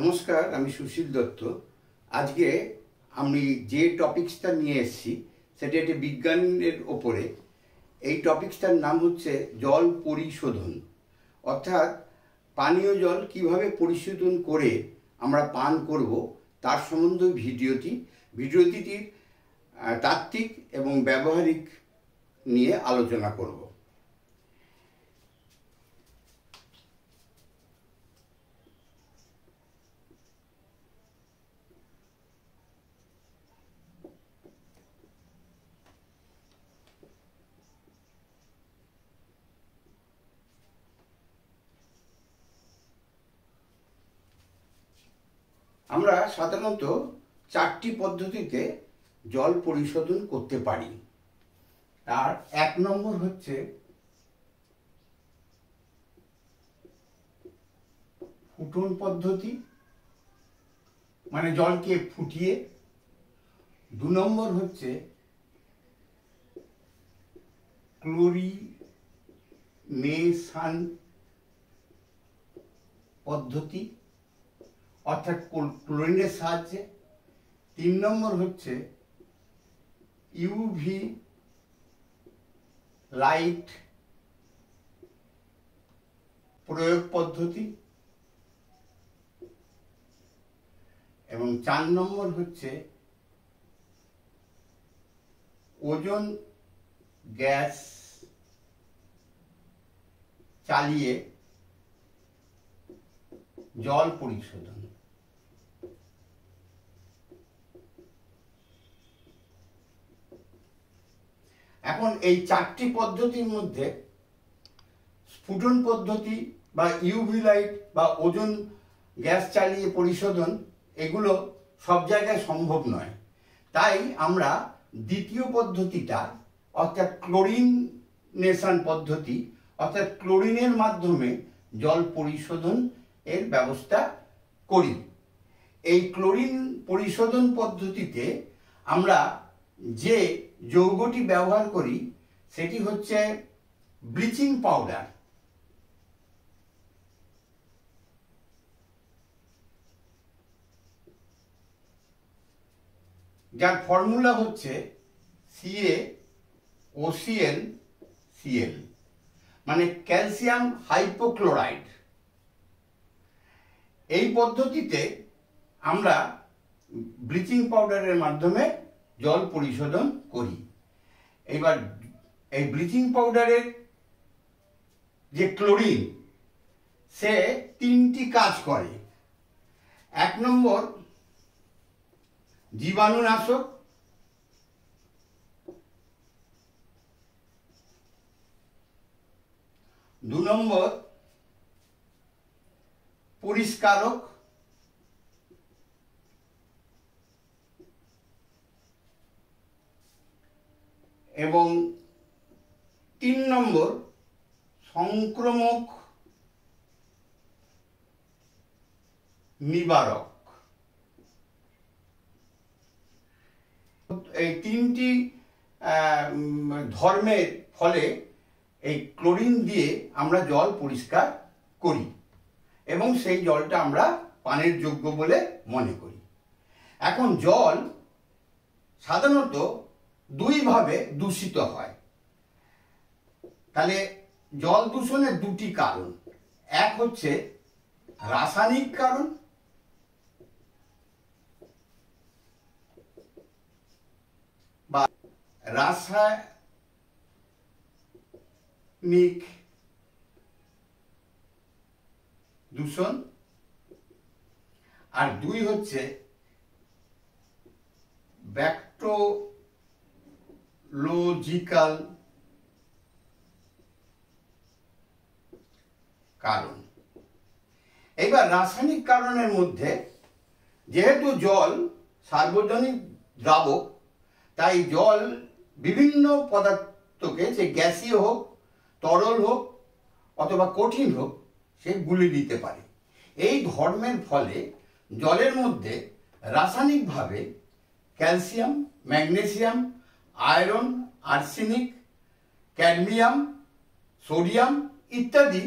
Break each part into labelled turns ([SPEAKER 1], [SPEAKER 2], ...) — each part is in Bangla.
[SPEAKER 1] নমস্কার, আমি সুশীল দত্ত। আজকে আমি যে টপিকসটা নিয়ে এসেছি সেটা একটি বিজ্ঞানের ওপরে। এই টপিকসটার নাম হচ্ছে জল পরিশোধন, অর্থাৎ পানীয় জল কিভাবে পরিশোধন করে আমরা পান করব তার সম্বন্ধে ভিডিওটির তাত্ত্বিক এবং ব্যবহারিক নিয়ে আলোচনা করব। আমরা সাধারণত চারটি পদ্ধতিতে জল পরিশোধন করতে পারি। তার এক নম্বর হচ্ছে ফুটন পদ্ধতি, মানে জলকে ফুটিয়ে। দু নম্বর হচ্ছে ক্লোরিনেশন পদ্ধতি, অর্থাৎ ক্লোরিনের সাহায্যে। তিন নম্বর হচ্ছে ইউভি লাইট প্রয়োগ পদ্ধতি এবং চার নম্বর হচ্ছে ওজোন গ্যাস চালিয়ে জল পরিশোধন। এখন এই চারটি পদ্ধতির মধ্যে স্ফুটন পদ্ধতি বা ইউভি লাইট বা ওজোন গ্যাস চালিয়ে পরিশোধন এগুলো সব জায়গায় সম্ভব নয়। তাই আমরা দ্বিতীয় পদ্ধতিটা, অর্থাৎ ক্লোরিনেশন পদ্ধতি, অর্থাৎ ক্লোরিনের মাধ্যমে জল পরিশোধন এর ব্যবস্থা করি। এই ক্লোরিন পরিশোধন পদ্ধতিতে আমরা যে যৌগটি ব্যবহার করি সেটি হচ্ছে ব্লিচিং পাউডার। যার ফর্মুলা হচ্ছে CaOCl, মানে ক্যালসিয়াম হাইপোক্লোরাইড। এই পদ্ধতিতে আমরা ব্লিচিং পাউডারের মাধ্যমে জল পরিশোধন করি। এবার এই ব্লিচিং পাউডারের যে ক্লোরিন, সে তিনটি কাজ করে। এক নম্বর জীবাণুনাশক, দু নম্বর পরিষ্কারক, এবং তিন নম্বর সংক্রমক নিবারক। এই তিনটি ধর্মের ফলে এই ক্লোরিন দিয়ে আমরা জল পরিষ্কার করি এবং সেই জলটা আমরা পানের যোগ্য বলে মনে করি। এখন জল সাধারণত দুইভাবে দূষিত হয়। তাহলে জল দূষণের দুটি কারণ। এক হচ্ছে রাসায়নিক কারণ, বা রাসায়নিক দূষণ, আর দুই হচ্ছে ব্যাকটেরিওলজিক্যাল কারণ। এবার রাসায়নিক কারণের মধ্যে, যেহেতু জল সার্বজনীন দ্রাবক, তাই জল বিভিন্ন পদার্থকে, সে গ্যাসীয় হোক, তরল হোক অথবা কঠিন হোক, সে গুলি দিতে পারে। এই ধর্মের ফলে জলের মধ্যে রাসায়নিকভাবে calcium, magnesium, iron, arsenic, cadmium, sodium ইত্যাদি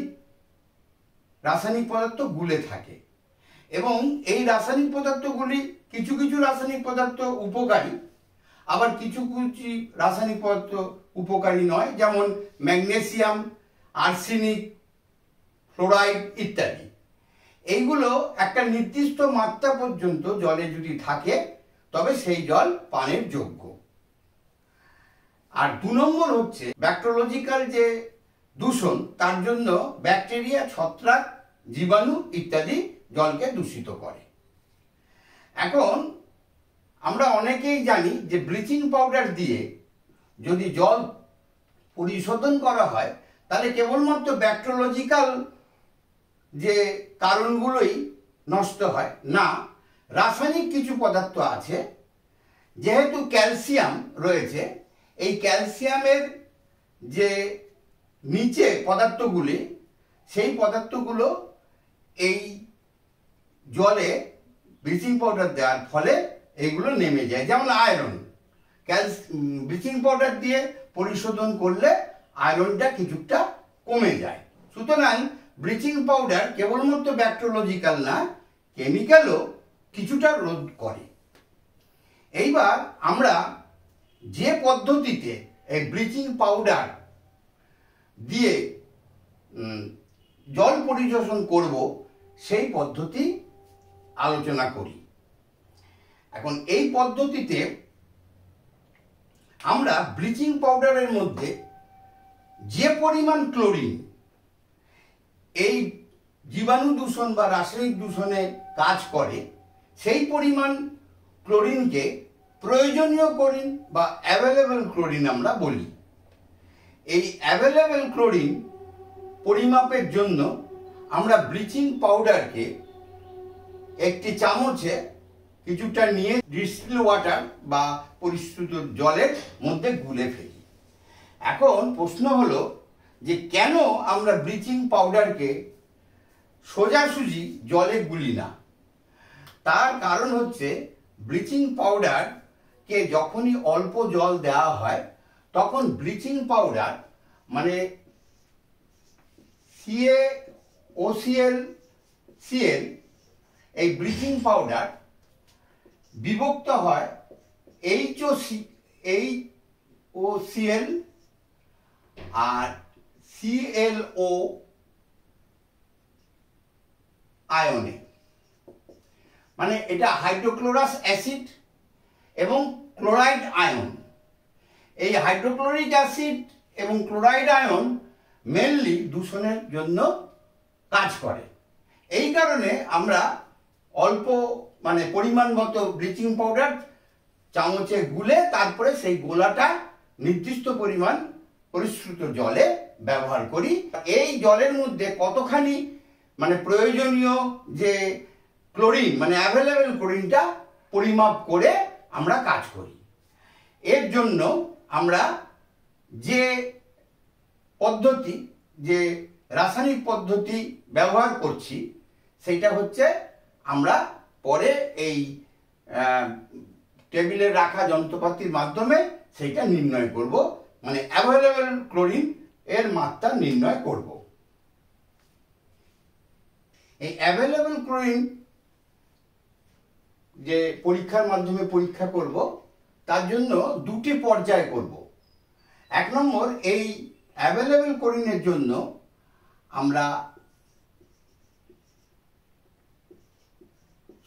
[SPEAKER 1] রাসায়নিক পদার্থ গুলে থাকে এবং এই রাসায়নিক পদার্থগুলি কিছু কিছু রাসায়নিক পদার্থ উপকারী, আবার কিছু কিছু রাসায়নিক পদার্থ উপকারী নয়, যেমন ম্যাগনেসিয়াম, আর্সেনিক, ফ্লোরাইড ইত্যাদি। এইগুলো একটা নির্দিষ্ট মাত্রা পর্যন্ত জলে যদি থাকে তবে সেই জল পানের যোগ্য। আর 2 নম্বর হচ্ছে ব্যাকটেরিওলজিক্যাল যে দূষণ, তার জন্য ব্যাকটেরিয়া, ছত্রাক, জীবাণু ইত্যাদি জলকে দূষিত করে। এখন আমরা অনেকেই জানি যে ব্লিচিং পাউডার দিয়ে যদি জল পরিশোধন করা হয় তাহলে কেবলমাত্র ব্যাকটেরিওলজিক্যাল যে কারণগুলোই নষ্ট হয় না, রাসায়নিক কিছু পদার্থ আছে। যেহেতু ক্যালসিয়াম রয়েছে, এই ক্যালসিয়ামের যে নিচে পদার্থগুলি, সেই পদার্থগুলো এই জলে ব্লিচিং পাউডার দেওয়ার ফলে এইগুলো নেমে যায়। যেমন আয়রন, ব্লিচিং পাউডার দিয়ে পরিশোধন করলে আয়রনটা কিছুটা কমে যায়। সুতরাং ব্লিচিং পাউডার কেবলমাত্র ব্যাকটেরিওলজিক্যাল না, কেমিক্যালও কিছুটা রোধ করে। এইবার আমরা যে পদ্ধতিতে এই ব্লিচিং পাউডার দিয়ে জল পরিশোধন করব সেই পদ্ধতি আলোচনা করি। এখন এই পদ্ধতিতে আমরা ব্লিচিং পাউডারের মধ্যে যে পরিমাণ ক্লোরিন এই জীবাণু দূষণ বা রাসায়নিক দূষণে কাজ করে, সেই পরিমাণ ক্লোরিনকে প্রয়োজনীয় ক্লোরিন বা অ্যাভেলেবল ক্লোরিন আমরা বলি। এই অ্যাভেলেবল ক্লোরিন পরিমাপের জন্য আমরা ব্লিচিং পাউডারকে একটি চামচে কিছুটা নিয়ে ডিস্টিল ওয়াটার বা পরিশ্রুত জলের মধ্যে গুলে ফেলি। এখন প্রশ্ন হলো যে কেন আমরা ব্লিচিং পাউডারকে সোজাসুজি জলে গুলি না? তার কারণ হচ্ছে ব্লিচিং পাউডারকে যখনই অল্প জল দেওয়া হয় তখন ব্লিচিং পাউডার মানে CaOCl এই ব্লিচিং পাউডার বিভক্ত হয় HOCl আর ClO আয়নে। মানে এটা হাইড্রোক্লোরাস অ্যাসিড এবং ক্লোরাইড আয়ন। এই হাইড্রোক্লোরিক অ্যাসিড এবং ক্লোরাইড আয়ন মেনলি দূষণের জন্য কাজ করে। এই কারণে আমরা অল্প মানে পরিমাণ মতো ব্লিচিং পাউডার চামচে গুলে তারপরে সেই গোলাটা নির্দিষ্ট পরিমাণ পরিশ্রুত জলে ব্যবহার করি। এই জলের মধ্যে কতখানি মানে প্রয়োজনীয় যে ক্লোরিন মানে অ্যাভেলেবল ক্লোরিনটা পরিমাপ করে আমরা কাজ করি। এর জন্য আমরা যে পদ্ধতি, যে রাসায়নিক পদ্ধতি ব্যবহার করছি সেটা হচ্ছে আমরা পরে এই টেবিলে রাখা যন্ত্রপাতির মাধ্যমে সেইটা নির্ণয় করব, মানে অ্যাভেলেবল ক্লোরিন এর মাত্রা নির্ণয় করব। এই অ্যাভেলেবল ক্লোরিন যে পরীক্ষার মাধ্যমে পরীক্ষা করব তার জন্য 2টি পর্যায় করব। 1 নম্বর, এই অ্যাভেলেবল ক্লোরিনের জন্য আমরা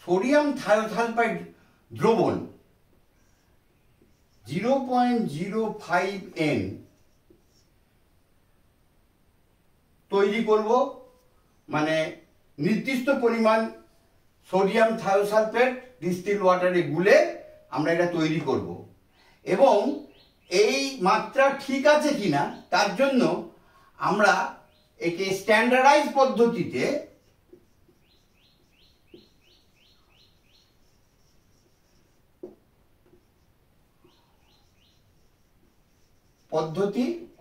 [SPEAKER 1] সোডিয়াম থায়োসালফাইড দ্রবণ 0.05 N তৈরি করব। মানে নির্দিষ্ট পরিমাণ সোডিয়াম থায়োসালফেট ডিস্টিল ওয়াটারে গুলে আমরা এটা তৈরি করব এবং এই মাত্রা ঠিক আছে কিনা তার জন্য আমরা একে স্ট্যান্ডার্ডাইজ পদ্ধতিতে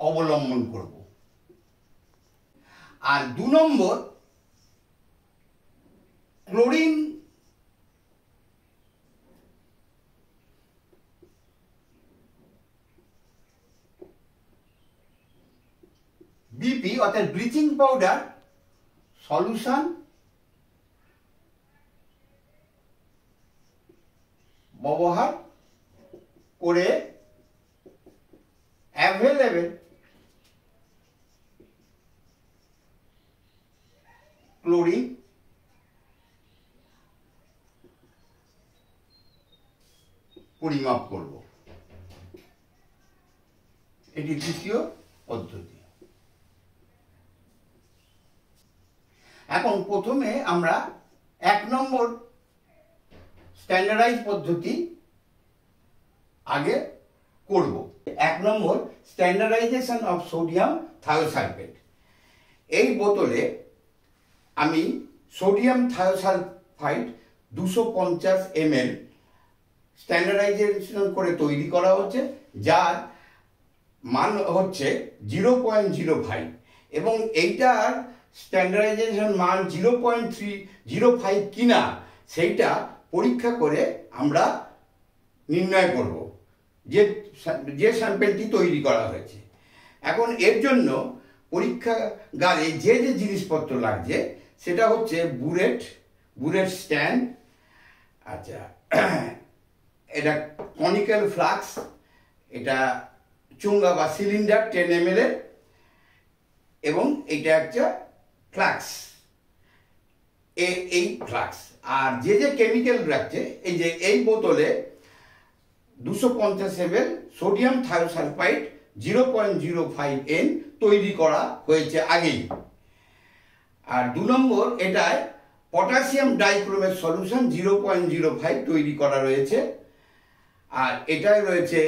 [SPEAKER 1] অবলম্বন করব। আর 2 নম্বর, ক্লোরিন বিপি অর্থাৎ ব্লিচিং পাউডার সলিউশন ব্যবহার করে অ্যাভেলেবেল ক্লোরিন পরিমাপ করব। এটি দ্বিতীয় পদ্ধতি। এখন প্রথমে আমরা 1 নম্বর স্ট্যান্ডার্ডাইজ পদ্ধতি আগে করব। 1 নম্বর স্ট্যান্ডার্ডাইজেশন অফ সোডিয়াম থায়োসালফেট। এই বোতলে আমি সোডিয়াম থায়োসালফাইড 250 ml স্ট্যান্ডার্ডাইজেশন করে তৈরি করা হচ্ছে, যার মান হচ্ছে 0.05 এবং এইটার স্ট্যান্ডার্ডাইজেশন মান 0.305 কিনা সেইটা পরীক্ষা করে আমরা নির্ণয় করব যে স্যাম্পেলটি তৈরি করা হয়েছে। এখন এর জন্য পরীক্ষাগারে যে জিনিসপত্র লাগছে সেটা হচ্ছে বুরেট স্ট্যান্ড, আচ্ছা এটা কনিক্যাল ফ্লাস্ক, এটা চুঙ্গা বা সিলিন্ডার 10 ml এর, এবং এটা একটা ফ্লাস্ক, এই ফ্লাস্ক। আর যে কেমিক্যাল রাখছে, এই যে এই বোতলে 250 ml সোডিয়াম থায়োসালফাইড 0.05 N তৈরি করা হয়েছে আগেই। আর 2 নম্বর এটায় পটাশিয়াম ডাইক্রোমেট সলিউশন 0.05 তৈরি করা রয়েছে। আর এটাই রয়েছে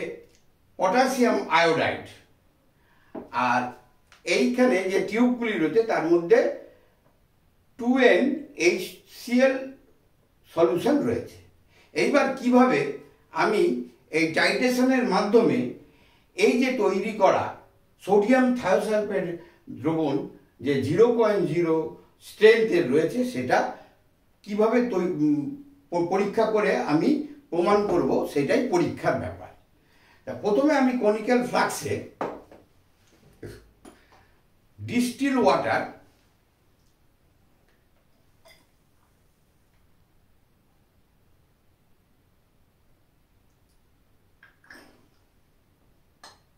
[SPEAKER 1] পটাশিয়াম আয়োডাইড। আর এইখানে যে টিউবগুলি রয়েছে তার মধ্যে 2NaHCl সলিউশন রয়েছে। এইবার কিভাবে আমি এই টাইট্রেশনের মাধ্যমে এই যে তৈরি করা সোডিয়াম থায়োসালফেট দ্রবণ যে 0.0 স্ট্রেংথের রয়েছে সেটা কিভাবে পরীক্ষা করে আমি প্রমাণ করব, সেটাই পরীক্ষার ব্যাপার। প্রথমে আমি কনিক্যাল ফ্লাস্কে ডিস্টিল ওয়াটার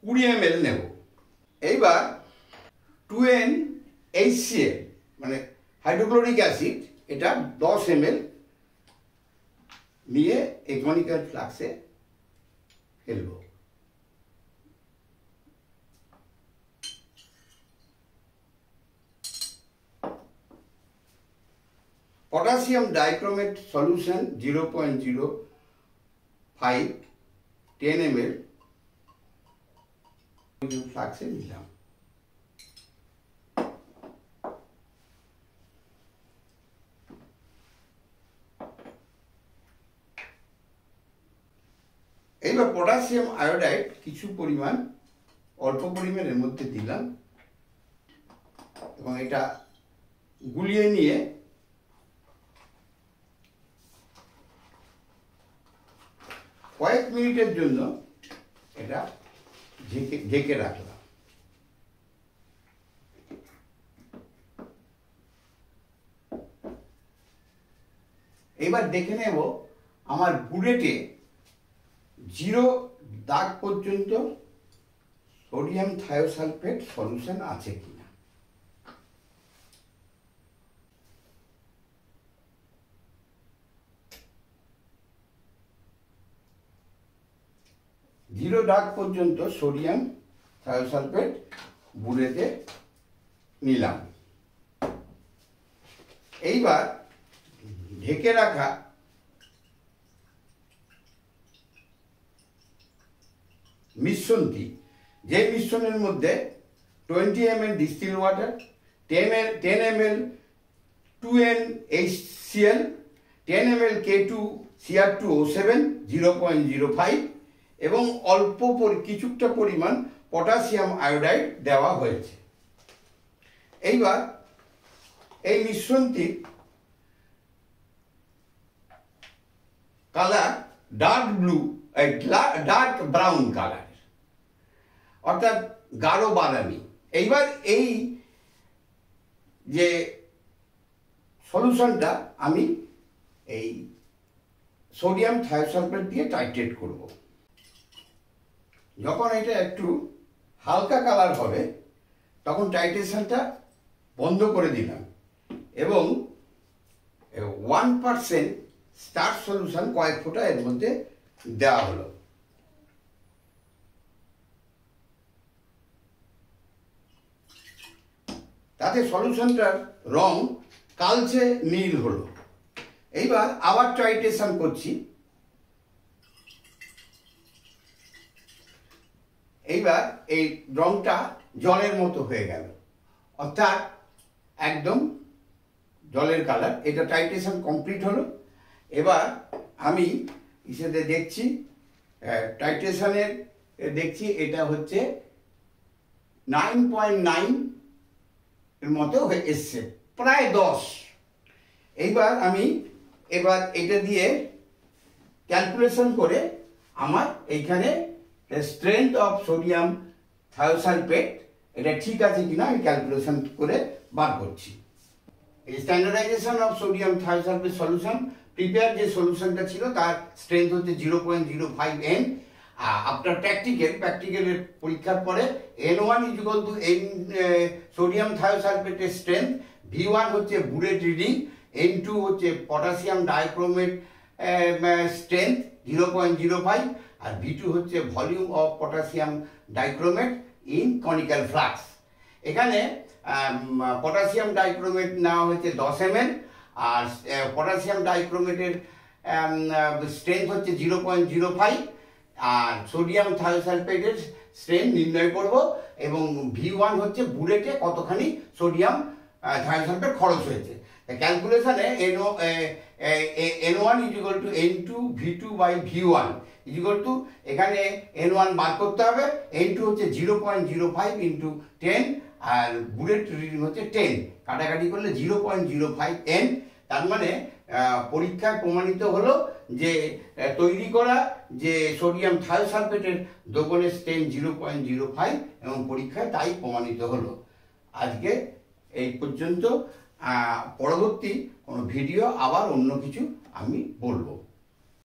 [SPEAKER 1] কুড়ি ml নেব। এইবার 2NaHCl মানে হাইড্রোক্লোরিক অ্যাসিড, এটা 10 ml নিয়ে এই কনিক্যাল ফ্লাস্কে ফেলব। পটাশিয়াম ডাইক্রোমেট সলিউশন 0.05 10 ml ফ্লাস্কে নিলাম। এইবার পটাশিয়াম আয়োডাইড কিছু পরিমাণ, অল্প পরিমাণের মধ্যে দিলাম এবং এটা গুলিয়ে নিয়ে কয়েক মিনিটের জন্য এটা ঢেকে রাখলাম। এবার দেখে নেব আমার বুলেটে 0 দাগ পর্যন্ত সোডিয়াম থায়োসালফেট সলিউশন আছে কিনা। জিরো দাগ পর্যন্ত সোডিয়াম থায়োসালফেট বুলেটে নিলাম। এইবার ঢেকে রাখা মিশ্রণটি, যে মিশ্রণের মধ্যে 20 ml distil water, 10 ml 2NaHCl, 10 ml K2Cr2O7 0.05 এবং অল্প কিছুটা পরিমাণ পটাশিয়াম আয়োডাইড দেওয়া হয়েছে। এইবার এই মিশ্রণটি কালার ডার্ক ব্রাউন কালার, অর্থাৎ গাঢ় বাদামি। এইবার এই যে সলিউশনটা আমি এই সোডিয়াম থায়োসালফেট দিয়ে টাইট্রেট করব। যখন এটা একটু হালকা কালার হবে তখন টাইট্রেশনটা বন্ধ করে দিলাম এবং 1% স্টার্চ সলিউশন কয়েক ফোঁটা এর মধ্যে দেওয়া হলো। তাতে সলিউশনটার রং কালচে নীল হলো। এইবার আবার টাইট্রেশন করছি। এইবার এই রংটা জলের মতো হয়ে গেল, অর্থাৎ একদম জলের কালার। এটা টাইট্রেশন কমপ্লিট হলো। এবার আমি ইসেতে দেখছি টাইট্রেশনের দেখছি এটা হচ্ছে 9.9 এর মতো হয়ে এসছে, প্রায় 10। এইবার আমি এটা দিয়ে ক্যালকুলেশন করে আমার এইখানে স্ট্রেংথ অফ সোডিয়াম থায়োসালফেট এটা ঠিক আছে কিনা আমি ক্যালকুলেশন করে বার করছি। এই standardisation of sodium thiosulphate solution, prepare যে সলিউশনটা ছিল তার স্ট্রেংথ হচ্ছে 0.05 N। আফটার প্র্যাকটিক্যালের পরীক্ষার পরে N1 ইকুয়াল টু সোডিয়াম থায়োসালফেটের স্ট্রেংথ, V1 হচ্ছে বুলেট রিডিং, N2 হচ্ছে পটাশিয়াম ডাইক্রোমেট স্ট্রেংথ 0.05, আর V2 হচ্ছে volume of potassium dichromate in conical flask. এখানে পটাশিয়াম ডাইক্রোমেট নেওয়া হয়েছে 10 ml, আর পটাশিয়াম ডাইক্রোমেটের স্ট্রেংথ হচ্ছে 0.05, আর সোডিয়াম থায়োসালফেটের স্ট্রেংথ নির্ণয় করব এবং V1 হচ্ছে বুলেটে কতখানি সোডিয়াম থায়োসালফেট খরচ হয়েছে। ক্যালকুলেশনে N1 equal to N2 V2 by V1 equal to, এখানে N1 বার করতে হবে, N2 হচ্ছে 0.05 ইন্টু 10, আর বুলেট রিডিং হচ্ছে 10, কাটাকাটি করলে 0.05 N। তার মানে পরীক্ষায় প্রমাণিত হলো যে তৈরি করা যে সোডিয়াম থায়োসালফেটের দ্রবণের স্ট্রেংথ 0.05 এবং পরীক্ষায় তাই প্রমাণিত হলো। আজকে এই পর্যন্ত। পরবর্তী কোনো ভিডিও আবার অন্য কিছু আমি বলবো।